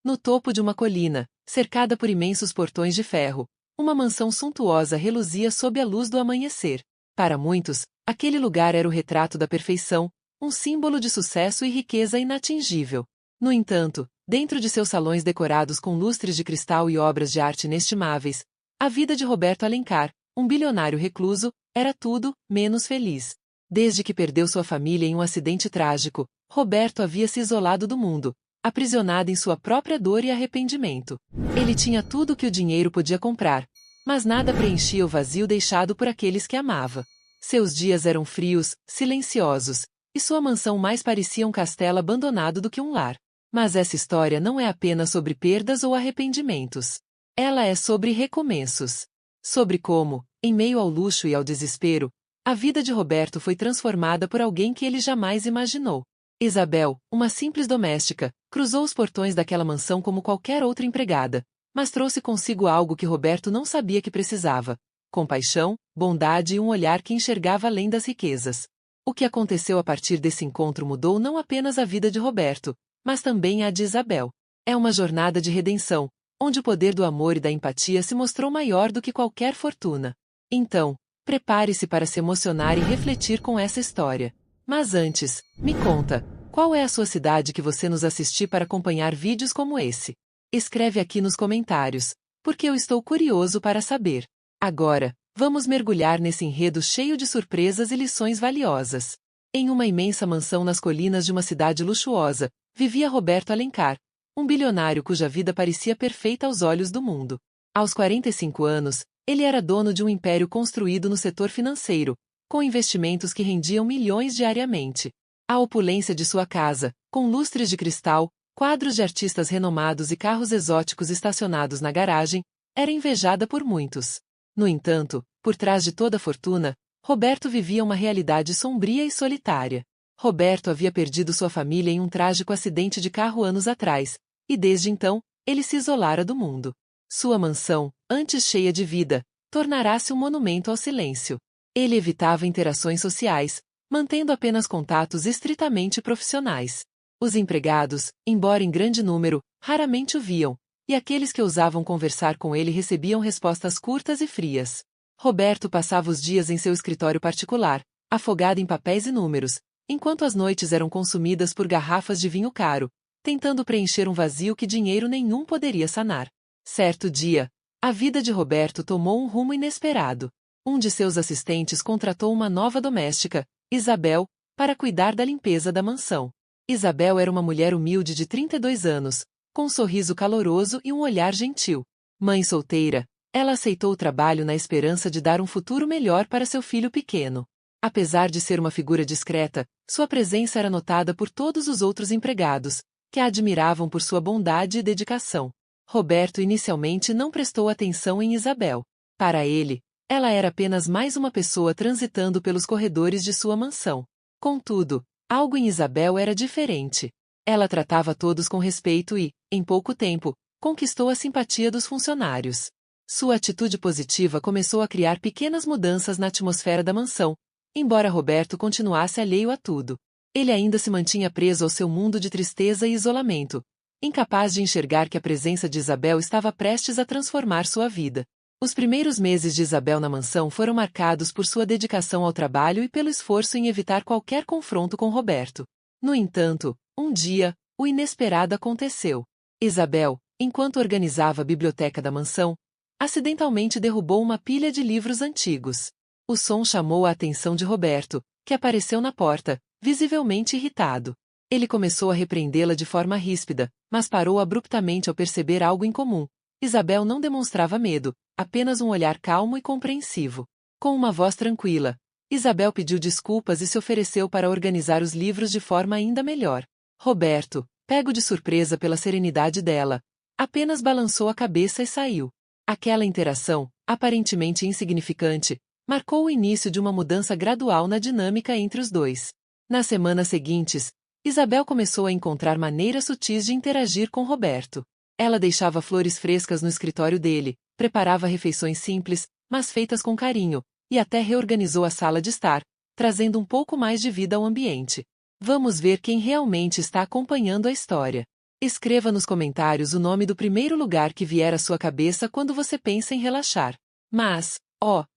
No topo de uma colina, cercada por imensos portões de ferro, uma mansão suntuosa reluzia sob a luz do amanhecer. Para muitos, aquele lugar era o retrato da perfeição, um símbolo de sucesso e riqueza inatingível. No entanto, dentro de seus salões decorados com lustres de cristal e obras de arte inestimáveis, a vida de Roberto Alencar, um bilionário recluso, era tudo menos feliz. Desde que perdeu sua família em um acidente trágico, Roberto havia se isolado do mundo, aprisionado em sua própria dor e arrependimento. Ele tinha tudo o que o dinheiro podia comprar, mas nada preenchia o vazio deixado por aqueles que amava. Seus dias eram frios, silenciosos, e sua mansão mais parecia um castelo abandonado do que um lar. Mas essa história não é apenas sobre perdas ou arrependimentos. Ela é sobre recomeços. Sobre como, em meio ao luxo e ao desespero, a vida de Roberto foi transformada por alguém que ele jamais imaginou. Isabel, uma simples doméstica, cruzou os portões daquela mansão como qualquer outra empregada, mas trouxe consigo algo que Roberto não sabia que precisava: compaixão, bondade e um olhar que enxergava além das riquezas. O que aconteceu a partir desse encontro mudou não apenas a vida de Roberto, mas também a de Isabel. É uma jornada de redenção, onde o poder do amor e da empatia se mostrou maior do que qualquer fortuna. Então, prepare-se para se emocionar e refletir com essa história. Mas antes, me conta, qual é a sua cidade que você nos assistir para acompanhar vídeos como esse? Escreve aqui nos comentários, porque eu estou curioso para saber. Agora, vamos mergulhar nesse enredo cheio de surpresas e lições valiosas. Em uma imensa mansão nas colinas de uma cidade luxuosa, vivia Roberto Alencar, um bilionário cuja vida parecia perfeita aos olhos do mundo. Aos 45 anos, ele era dono de um império construído no setor financeiro, com investimentos que rendiam milhões diariamente. A opulência de sua casa, com lustres de cristal, quadros de artistas renomados e carros exóticos estacionados na garagem, era invejada por muitos. No entanto, por trás de toda a fortuna, Roberto vivia uma realidade sombria e solitária. Roberto havia perdido sua família em um trágico acidente de carro anos atrás, e desde então, ele se isolara do mundo. Sua mansão, antes cheia de vida, tornará-se um monumento ao silêncio. Ele evitava interações sociais, mantendo apenas contatos estritamente profissionais. Os empregados, embora em grande número, raramente o viam, e aqueles que ousavam conversar com ele recebiam respostas curtas e frias. Roberto passava os dias em seu escritório particular, afogado em papéis e números, enquanto as noites eram consumidas por garrafas de vinho caro, tentando preencher um vazio que dinheiro nenhum poderia sanar. Certo dia, a vida de Roberto tomou um rumo inesperado. Um de seus assistentes contratou uma nova doméstica, Isabel, para cuidar da limpeza da mansão. Isabel era uma mulher humilde de 32 anos, com um sorriso caloroso e um olhar gentil. Mãe solteira, ela aceitou o trabalho na esperança de dar um futuro melhor para seu filho pequeno. Apesar de ser uma figura discreta, sua presença era notada por todos os outros empregados, que a admiravam por sua bondade e dedicação. Roberto inicialmente não prestou atenção em Isabel. Para ele, ela era apenas mais uma pessoa transitando pelos corredores de sua mansão. Contudo, algo em Isabel era diferente. Ela tratava todos com respeito e, em pouco tempo, conquistou a simpatia dos funcionários. Sua atitude positiva começou a criar pequenas mudanças na atmosfera da mansão, embora Roberto continuasse alheio a tudo. Ele ainda se mantinha preso ao seu mundo de tristeza e isolamento, incapaz de enxergar que a presença de Isabel estava prestes a transformar sua vida. Os primeiros meses de Isabel na mansão foram marcados por sua dedicação ao trabalho e pelo esforço em evitar qualquer confronto com Roberto. No entanto, um dia, o inesperado aconteceu. Isabel, enquanto organizava a biblioteca da mansão, acidentalmente derrubou uma pilha de livros antigos. O som chamou a atenção de Roberto, que apareceu na porta, visivelmente irritado. Ele começou a repreendê-la de forma ríspida, mas parou abruptamente ao perceber algo incomum. Isabel não demonstrava medo, apenas um olhar calmo e compreensivo. Com uma voz tranquila, Isabel pediu desculpas e se ofereceu para organizar os livros de forma ainda melhor. Roberto, pego de surpresa pela serenidade dela, apenas balançou a cabeça e saiu. Aquela interação, aparentemente insignificante, marcou o início de uma mudança gradual na dinâmica entre os dois. Nas semanas seguintes, Isabel começou a encontrar maneiras sutis de interagir com Roberto. Ela deixava flores frescas no escritório dele, preparava refeições simples, mas feitas com carinho, e até reorganizou a sala de estar, trazendo um pouco mais de vida ao ambiente. Vamos ver quem realmente está acompanhando a história. Escreva nos comentários o nome do primeiro lugar que vier à sua cabeça quando você pensa em relaxar. Mas,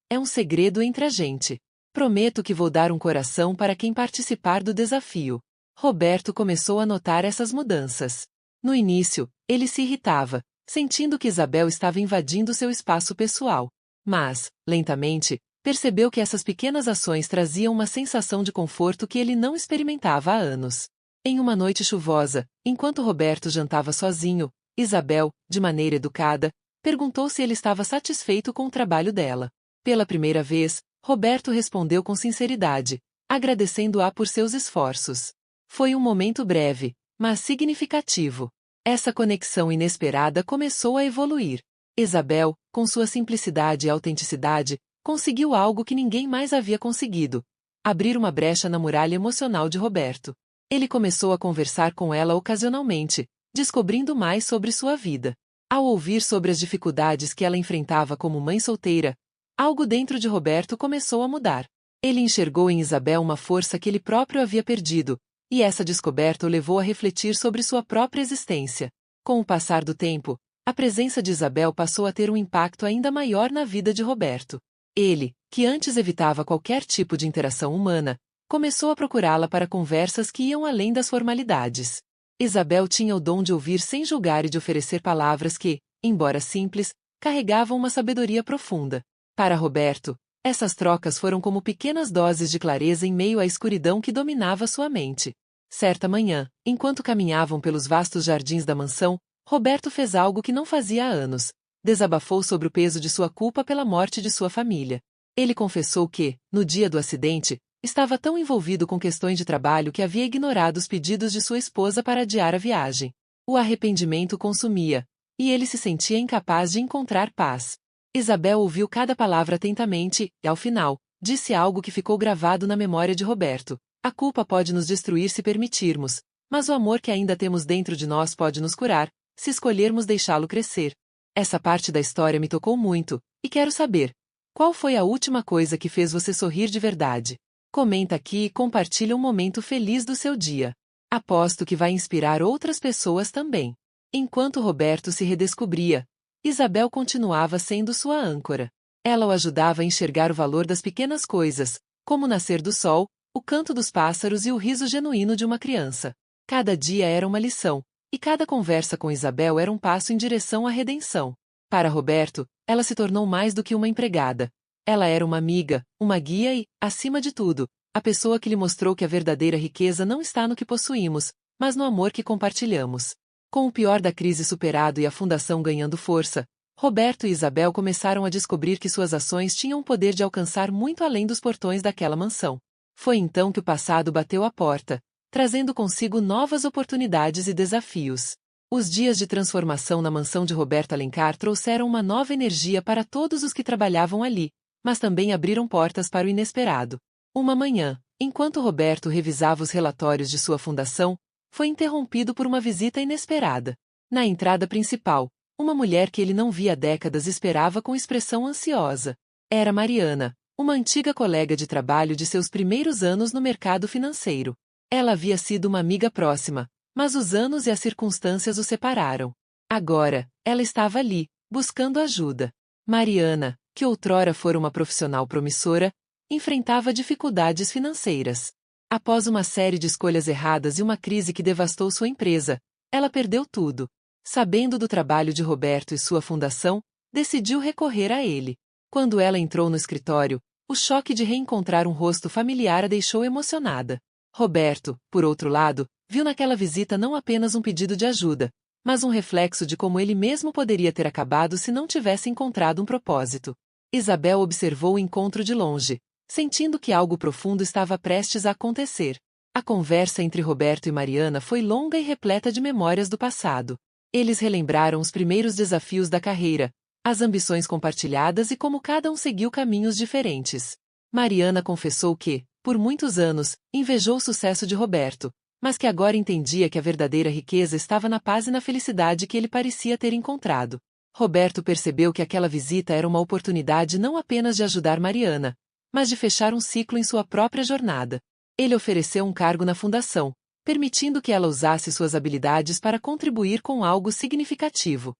é um segredo entre a gente. Prometo que vou dar um coração para quem participar do desafio. Roberto começou a notar essas mudanças. No início, ele se irritava, sentindo que Isabel estava invadindo seu espaço pessoal. Mas, lentamente, percebeu que essas pequenas ações traziam uma sensação de conforto que ele não experimentava há anos. Em uma noite chuvosa, enquanto Roberto jantava sozinho, Isabel, de maneira educada, perguntou se ele estava satisfeito com o trabalho dela. Pela primeira vez, Roberto respondeu com sinceridade, agradecendo-a por seus esforços. Foi um momento breve, mas significativo. Essa conexão inesperada começou a evoluir. Isabel, com sua simplicidade e autenticidade, conseguiu algo que ninguém mais havia conseguido: abrir uma brecha na muralha emocional de Roberto. Ele começou a conversar com ela ocasionalmente, descobrindo mais sobre sua vida. Ao ouvir sobre as dificuldades que ela enfrentava como mãe solteira, algo dentro de Roberto começou a mudar. Ele enxergou em Isabel uma força que ele próprio havia perdido, e essa descoberta o levou a refletir sobre sua própria existência. Com o passar do tempo, a presença de Isabel passou a ter um impacto ainda maior na vida de Roberto. Ele, que antes evitava qualquer tipo de interação humana, começou a procurá-la para conversas que iam além das formalidades. Isabel tinha o dom de ouvir sem julgar e de oferecer palavras que, embora simples, carregavam uma sabedoria profunda. Para Roberto, essas trocas foram como pequenas doses de clareza em meio à escuridão que dominava sua mente. Certa manhã, enquanto caminhavam pelos vastos jardins da mansão, Roberto fez algo que não fazia há anos. Desabafou sobre o peso de sua culpa pela morte de sua família. Ele confessou que, no dia do acidente, estava tão envolvido com questões de trabalho que havia ignorado os pedidos de sua esposa para adiar a viagem. O arrependimento consumia, e ele se sentia incapaz de encontrar paz. Isabel ouviu cada palavra atentamente e, ao final, disse algo que ficou gravado na memória de Roberto: a culpa pode nos destruir se permitirmos, mas o amor que ainda temos dentro de nós pode nos curar, se escolhermos deixá-lo crescer. Essa parte da história me tocou muito, e quero saber: qual foi a última coisa que fez você sorrir de verdade? Comenta aqui e compartilha um momento feliz do seu dia. Aposto que vai inspirar outras pessoas também. Enquanto Roberto se redescobria, Isabel continuava sendo sua âncora. Ela o ajudava a enxergar o valor das pequenas coisas, como o nascer do sol, o canto dos pássaros e o riso genuíno de uma criança. Cada dia era uma lição, e cada conversa com Isabel era um passo em direção à redenção. Para Roberto, ela se tornou mais do que uma empregada. Ela era uma amiga, uma guia e, acima de tudo, a pessoa que lhe mostrou que a verdadeira riqueza não está no que possuímos, mas no amor que compartilhamos. Com o pior da crise superado e a fundação ganhando força, Roberto e Isabel começaram a descobrir que suas ações tinham o poder de alcançar muito além dos portões daquela mansão. Foi então que o passado bateu à porta, trazendo consigo novas oportunidades e desafios. Os dias de transformação na mansão de Roberto Alencar trouxeram uma nova energia para todos os que trabalhavam ali, mas também abriram portas para o inesperado. Uma manhã, enquanto Roberto revisava os relatórios de sua fundação, foi interrompido por uma visita inesperada. Na entrada principal, uma mulher que ele não via há décadas esperava com expressão ansiosa. Era Mariana, uma antiga colega de trabalho de seus primeiros anos no mercado financeiro. Ela havia sido uma amiga próxima, mas os anos e as circunstâncias o separaram. Agora, ela estava ali, buscando ajuda. Mariana, que outrora fora uma profissional promissora, enfrentava dificuldades financeiras. Após uma série de escolhas erradas e uma crise que devastou sua empresa, ela perdeu tudo. Sabendo do trabalho de Roberto e sua fundação, decidiu recorrer a ele. Quando ela entrou no escritório, o choque de reencontrar um rosto familiar a deixou emocionada. Roberto, por outro lado, viu naquela visita não apenas um pedido de ajuda, mas um reflexo de como ele mesmo poderia ter acabado se não tivesse encontrado um propósito. Isabel observou o encontro de longe, sentindo que algo profundo estava prestes a acontecer. A conversa entre Roberto e Mariana foi longa e repleta de memórias do passado. Eles relembraram os primeiros desafios da carreira, as ambições compartilhadas e como cada um seguiu caminhos diferentes. Mariana confessou que, por muitos anos, invejou o sucesso de Roberto, mas que agora entendia que a verdadeira riqueza estava na paz e na felicidade que ele parecia ter encontrado. Roberto percebeu que aquela visita era uma oportunidade não apenas de ajudar Mariana, mas de fechar um ciclo em sua própria jornada. Ele ofereceu um cargo na fundação, permitindo que ela usasse suas habilidades para contribuir com algo significativo.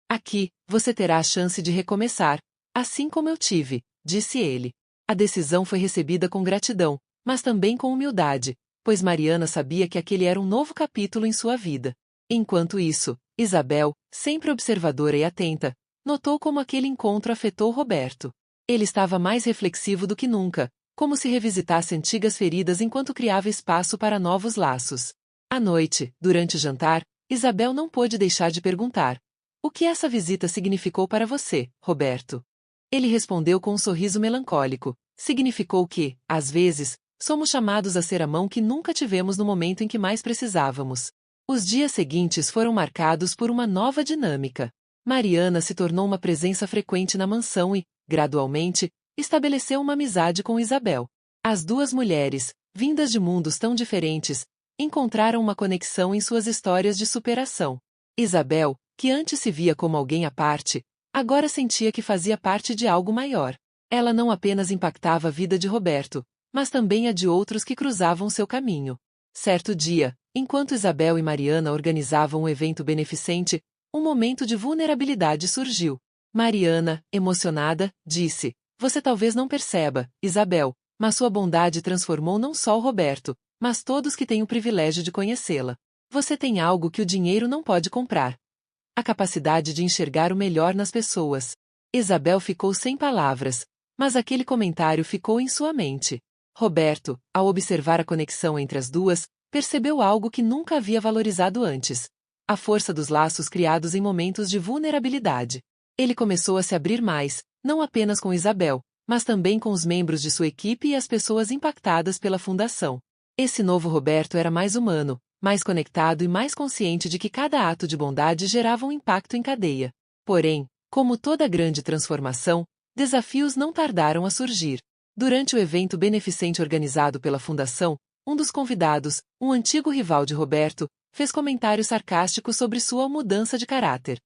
Aqui, você terá a chance de recomeçar, assim como eu tive, disse ele. A decisão foi recebida com gratidão, mas também com humildade, pois Mariana sabia que aquele era um novo capítulo em sua vida. Enquanto isso, Isabel, sempre observadora e atenta, notou como aquele encontro afetou Roberto. Ele estava mais reflexivo do que nunca, como se revisitasse antigas feridas enquanto criava espaço para novos laços. À noite, durante o jantar, Isabel não pôde deixar de perguntar: "O que essa visita significou para você, Roberto?" Ele respondeu com um sorriso melancólico: "Significou que, às vezes, somos chamados a ser a mão que nunca tivemos no momento em que mais precisávamos." Os dias seguintes foram marcados por uma nova dinâmica. Mariana se tornou uma presença frequente na mansão e, gradualmente, estabeleceu uma amizade com Isabel. As duas mulheres, vindas de mundos tão diferentes, encontraram uma conexão em suas histórias de superação. Isabel, que antes se via como alguém à parte, agora sentia que fazia parte de algo maior. Ela não apenas impactava a vida de Roberto, mas também a de outros que cruzavam seu caminho. Certo dia, enquanto Isabel e Mariana organizavam um evento beneficente, um momento de vulnerabilidade surgiu. Mariana, emocionada, disse: "Você talvez não perceba, Isabel, mas sua bondade transformou não só o Roberto, mas todos que têm o privilégio de conhecê-la. Você tem algo que o dinheiro não pode comprar: a capacidade de enxergar o melhor nas pessoas." Isabel ficou sem palavras, mas aquele comentário ficou em sua mente. Roberto, ao observar a conexão entre as duas, percebeu algo que nunca havia valorizado antes: a força dos laços criados em momentos de vulnerabilidade. Ele começou a se abrir mais, não apenas com Isabel, mas também com os membros de sua equipe e as pessoas impactadas pela fundação. Esse novo Roberto era mais humano, mais conectado e mais consciente de que cada ato de bondade gerava um impacto em cadeia. Porém, como toda grande transformação, desafios não tardaram a surgir. Durante o evento beneficente organizado pela Fundação, um dos convidados, um antigo rival de Roberto, fez comentários sarcásticos sobre sua mudança de caráter.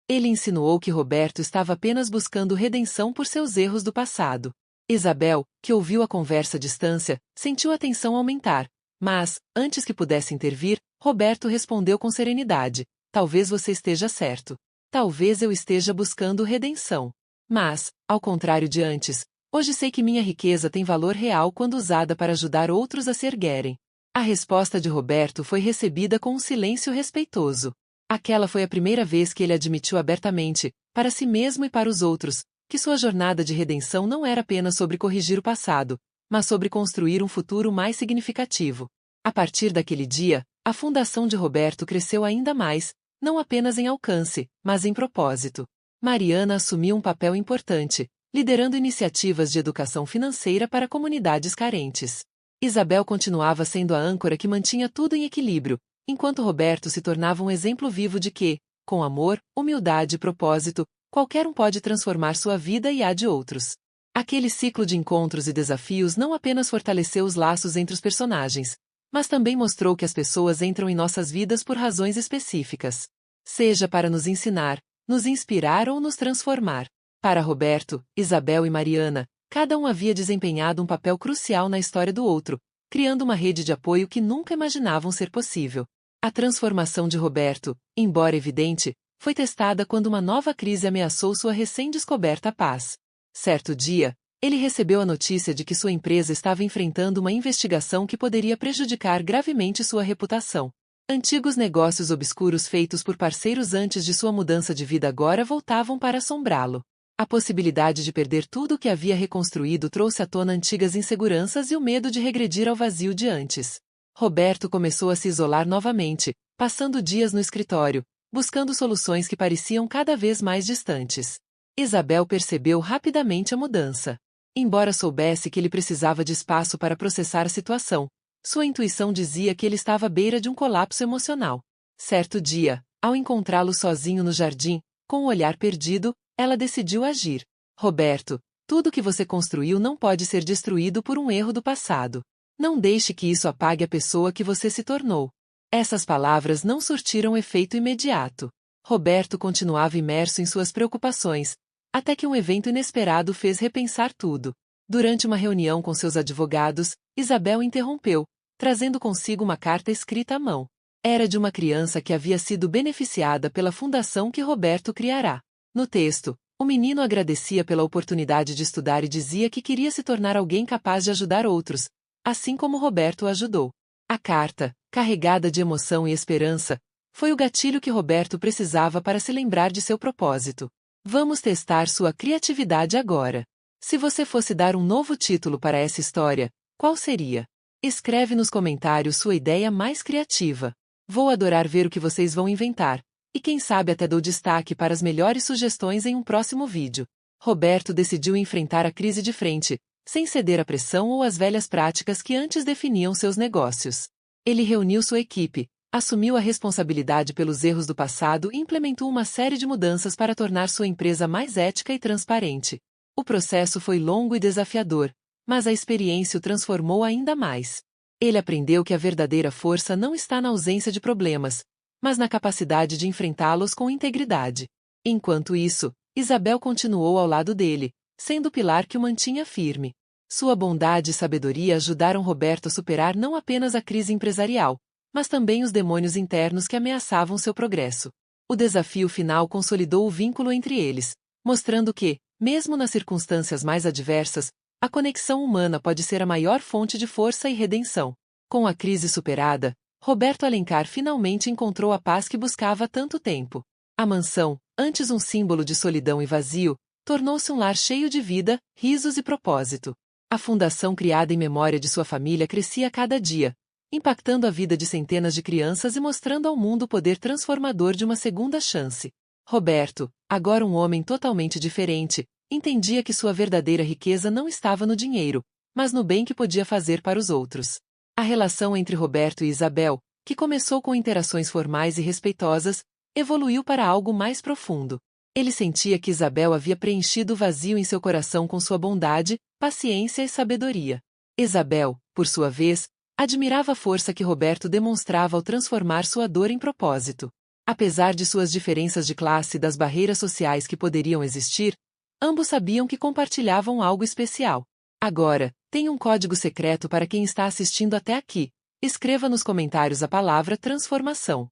Ele insinuou que Roberto estava apenas buscando redenção por seus erros do passado. Isabel, que ouviu a conversa à distância, sentiu a tensão aumentar, mas, antes que pudesse intervir, Roberto respondeu com serenidade: "Talvez você esteja certo. Talvez eu esteja buscando redenção. Mas, ao contrário de antes, hoje sei que minha riqueza tem valor real quando usada para ajudar outros a se erguerem." A resposta de Roberto foi recebida com um silêncio respeitoso. Aquela foi a primeira vez que ele admitiu abertamente, para si mesmo e para os outros, que sua jornada de redenção não era apenas sobre corrigir o passado, mas sobre construir um futuro mais significativo. A partir daquele dia, a fundação de Roberto cresceu ainda mais, não apenas em alcance, mas em propósito. Mariana assumiu um papel importante, liderando iniciativas de educação financeira para comunidades carentes. Isabel continuava sendo a âncora que mantinha tudo em equilíbrio, enquanto Roberto se tornava um exemplo vivo de que, com amor, humildade e propósito, qualquer um pode transformar sua vida e a de outros. Aquele ciclo de encontros e desafios não apenas fortaleceu os laços entre os personagens, mas também mostrou que as pessoas entram em nossas vidas por razões específicas. Seja para nos ensinar, nos inspirar ou nos transformar. Para Roberto, Isabel e Mariana, cada um havia desempenhado um papel crucial na história do outro, criando uma rede de apoio que nunca imaginavam ser possível. A transformação de Roberto, embora evidente, foi testada quando uma nova crise ameaçou sua recém-descoberta paz. Certo dia, ele recebeu a notícia de que sua empresa estava enfrentando uma investigação que poderia prejudicar gravemente sua reputação. Antigos negócios obscuros feitos por parceiros antes de sua mudança de vida agora voltavam para assombrá-lo. A possibilidade de perder tudo o que havia reconstruído trouxe à tona antigas inseguranças e o medo de regredir ao vazio de antes. Roberto começou a se isolar novamente, passando dias no escritório, buscando soluções que pareciam cada vez mais distantes. Isabel percebeu rapidamente a mudança. Embora soubesse que ele precisava de espaço para processar a situação, sua intuição dizia que ele estava à beira de um colapso emocional. Certo dia, ao encontrá-lo sozinho no jardim, com o olhar perdido, ela decidiu agir. "Roberto, tudo que você construiu não pode ser destruído por um erro do passado. Não deixe que isso apague a pessoa que você se tornou." Essas palavras não surtiram efeito imediato. Roberto continuava imerso em suas preocupações, até que um evento inesperado fez repensar tudo. Durante uma reunião com seus advogados, Isabel interrompeu, trazendo consigo uma carta escrita à mão. Era de uma criança que havia sido beneficiada pela fundação que Roberto criará. No texto, o menino agradecia pela oportunidade de estudar e dizia que queria se tornar alguém capaz de ajudar outros, assim como Roberto o ajudou. A carta, carregada de emoção e esperança, foi o gatilho que Roberto precisava para se lembrar de seu propósito. Vamos testar sua criatividade agora. Se você fosse dar um novo título para essa história, qual seria? Escreve nos comentários sua ideia mais criativa. Vou adorar ver o que vocês vão inventar. E quem sabe até dou destaque para as melhores sugestões em um próximo vídeo. Roberto decidiu enfrentar a crise de frente, sem ceder à pressão ou às velhas práticas que antes definiam seus negócios. Ele reuniu sua equipe, assumiu a responsabilidade pelos erros do passado e implementou uma série de mudanças para tornar sua empresa mais ética e transparente. O processo foi longo e desafiador, mas a experiência o transformou ainda mais. Ele aprendeu que a verdadeira força não está na ausência de problemas, mas na capacidade de enfrentá-los com integridade. Enquanto isso, Isabel continuou ao lado dele, sendo o pilar que o mantinha firme. Sua bondade e sabedoria ajudaram Roberto a superar não apenas a crise empresarial, mas também os demônios internos que ameaçavam seu progresso. O desafio final consolidou o vínculo entre eles, mostrando que, mesmo nas circunstâncias mais adversas, a conexão humana pode ser a maior fonte de força e redenção. Com a crise superada, Roberto Alencar finalmente encontrou a paz que buscava há tanto tempo. A mansão, antes um símbolo de solidão e vazio, tornou-se um lar cheio de vida, risos e propósito. A fundação criada em memória de sua família crescia a cada dia, impactando a vida de centenas de crianças e mostrando ao mundo o poder transformador de uma segunda chance. Roberto, agora um homem totalmente diferente, entendia que sua verdadeira riqueza não estava no dinheiro, mas no bem que podia fazer para os outros. A relação entre Roberto e Isabel, que começou com interações formais e respeitosas, evoluiu para algo mais profundo. Ele sentia que Isabel havia preenchido o vazio em seu coração com sua bondade, paciência e sabedoria. Isabel, por sua vez, admirava a força que Roberto demonstrava ao transformar sua dor em propósito. Apesar de suas diferenças de classe e das barreiras sociais que poderiam existir, ambos sabiam que compartilhavam algo especial. Agora, tem um código secreto para quem está assistindo até aqui. Escreva nos comentários a palavra transformação.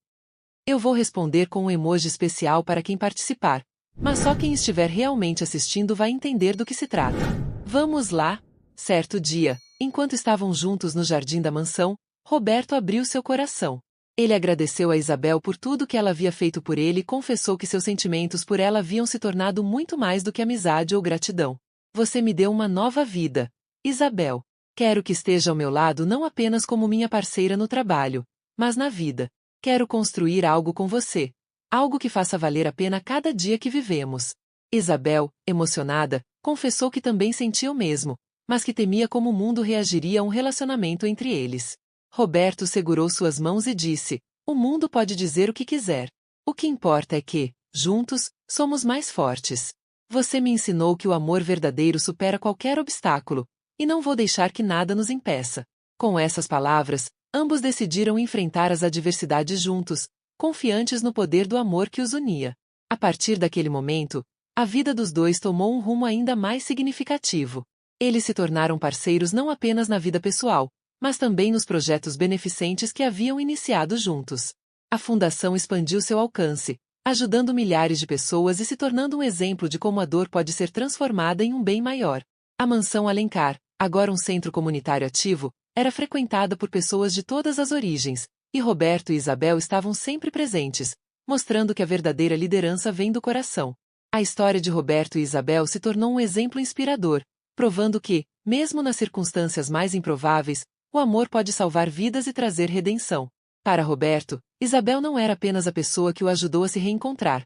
Eu vou responder com um emoji especial para quem participar, mas só quem estiver realmente assistindo vai entender do que se trata. Vamos lá? Certo dia, enquanto estavam juntos no jardim da mansão, Roberto abriu seu coração. Ele agradeceu a Isabel por tudo que ela havia feito por ele e confessou que seus sentimentos por ela haviam se tornado muito mais do que amizade ou gratidão. Você me deu uma nova vida, Isabel. Quero que esteja ao meu lado não apenas como minha parceira no trabalho, mas na vida. Quero construir algo com você. Algo que faça valer a pena cada dia que vivemos. Isabel, emocionada, confessou que também sentia o mesmo, mas que temia como o mundo reagiria a um relacionamento entre eles. Roberto segurou suas mãos e disse: o mundo pode dizer o que quiser. O que importa é que, juntos, somos mais fortes. Você me ensinou que o amor verdadeiro supera qualquer obstáculo, e não vou deixar que nada nos impeça. Com essas palavras, ambos decidiram enfrentar as adversidades juntos, confiantes no poder do amor que os unia. A partir daquele momento, a vida dos dois tomou um rumo ainda mais significativo. Eles se tornaram parceiros não apenas na vida pessoal, mas também nos projetos beneficentes que haviam iniciado juntos. A fundação expandiu seu alcance, ajudando milhares de pessoas e se tornando um exemplo de como a dor pode ser transformada em um bem maior. A Mansão Alencar, agora um centro comunitário ativo, era frequentada por pessoas de todas as origens, e Roberto e Isabel estavam sempre presentes, mostrando que a verdadeira liderança vem do coração. A história de Roberto e Isabel se tornou um exemplo inspirador, provando que, mesmo nas circunstâncias mais improváveis, o amor pode salvar vidas e trazer redenção. Para Roberto, Isabel não era apenas a pessoa que o ajudou a se reencontrar.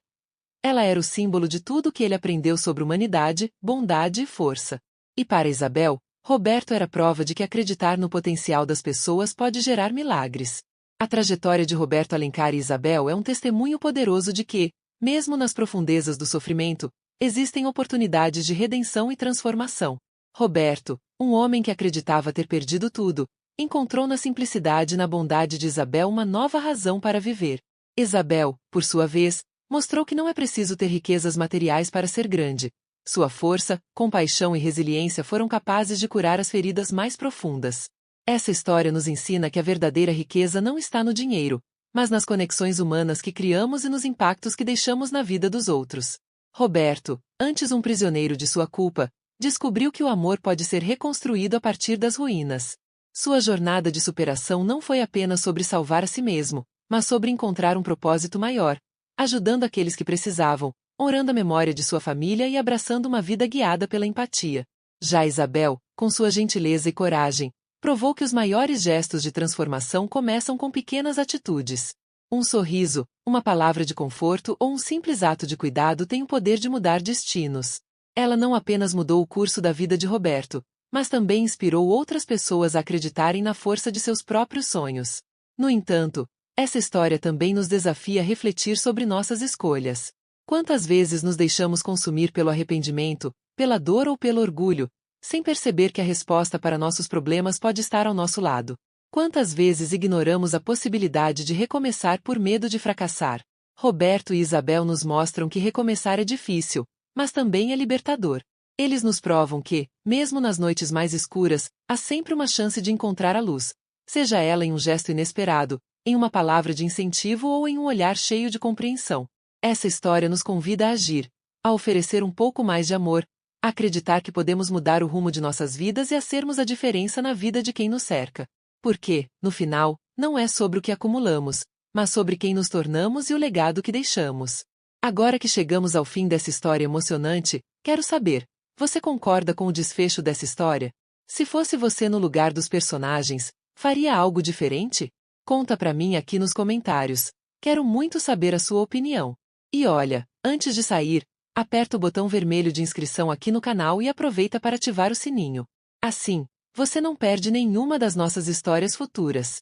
Ela era o símbolo de tudo o que ele aprendeu sobre humanidade, bondade e força. E para Isabel, Roberto era prova de que acreditar no potencial das pessoas pode gerar milagres. A trajetória de Roberto Alencar e Isabel é um testemunho poderoso de que, mesmo nas profundezas do sofrimento, existem oportunidades de redenção e transformação. Roberto, um homem que acreditava ter perdido tudo, encontrou na simplicidade e na bondade de Isabel uma nova razão para viver. Isabel, por sua vez, mostrou que não é preciso ter riquezas materiais para ser grande. Sua força, compaixão e resiliência foram capazes de curar as feridas mais profundas. Essa história nos ensina que a verdadeira riqueza não está no dinheiro, mas nas conexões humanas que criamos e nos impactos que deixamos na vida dos outros. Roberto, antes um prisioneiro de sua culpa, descobriu que o amor pode ser reconstruído a partir das ruínas. Sua jornada de superação não foi apenas sobre salvar a si mesmo, mas sobre encontrar um propósito maior, ajudando aqueles que precisavam, honrando a memória de sua família e abraçando uma vida guiada pela empatia. Já Isabel, com sua gentileza e coragem, provou que os maiores gestos de transformação começam com pequenas atitudes. Um sorriso, uma palavra de conforto ou um simples ato de cuidado tem o poder de mudar destinos. Ela não apenas mudou o curso da vida de Roberto, mas também inspirou outras pessoas a acreditarem na força de seus próprios sonhos. No entanto, essa história também nos desafia a refletir sobre nossas escolhas. Quantas vezes nos deixamos consumir pelo arrependimento, pela dor ou pelo orgulho, sem perceber que a resposta para nossos problemas pode estar ao nosso lado? Quantas vezes ignoramos a possibilidade de recomeçar por medo de fracassar? Roberto e Isabel nos mostram que recomeçar é difícil, mas também é libertador. Eles nos provam que, mesmo nas noites mais escuras, há sempre uma chance de encontrar a luz, seja ela em um gesto inesperado, em uma palavra de incentivo ou em um olhar cheio de compreensão. Essa história nos convida a agir, a oferecer um pouco mais de amor, a acreditar que podemos mudar o rumo de nossas vidas e a sermos a diferença na vida de quem nos cerca. Porque, no final, não é sobre o que acumulamos, mas sobre quem nos tornamos e o legado que deixamos. Agora que chegamos ao fim dessa história emocionante, quero saber, você concorda com o desfecho dessa história? Se fosse você no lugar dos personagens, faria algo diferente? Conta pra mim aqui nos comentários. Quero muito saber a sua opinião. E olha, antes de sair, aperta o botão vermelho de inscrição aqui no canal e aproveita para ativar o sininho. Assim, você não perde nenhuma das nossas histórias futuras.